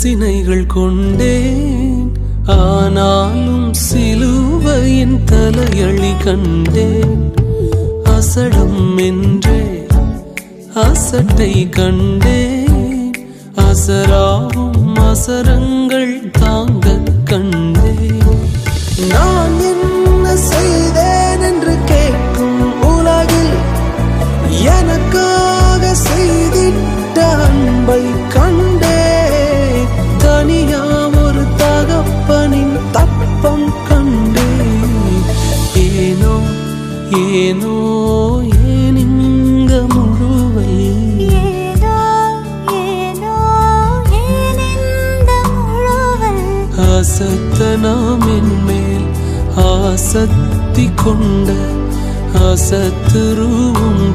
சினைகள் கொண்டேன், ஆனாலும் சிலுவையின் தலையழி கண்டேன். அசடம் என்றே அசட்டை கண்டேன், அசராவும் அசரங்கள் தாங்க கண்டேன். நான் என்ன செய்தேன் என்று கேட்கும் உலகில் எனக்காக செய்திட்ட அன்பை கண்டே. தனியா ஒரு தகப்பனின் தப்பம் கண்டே. ஏனோ ஏனோ ஏன் இங்க முழுவை, அசத்த நாம் என்மேல் ஆசத்தி கொண்ட அசத்துருவ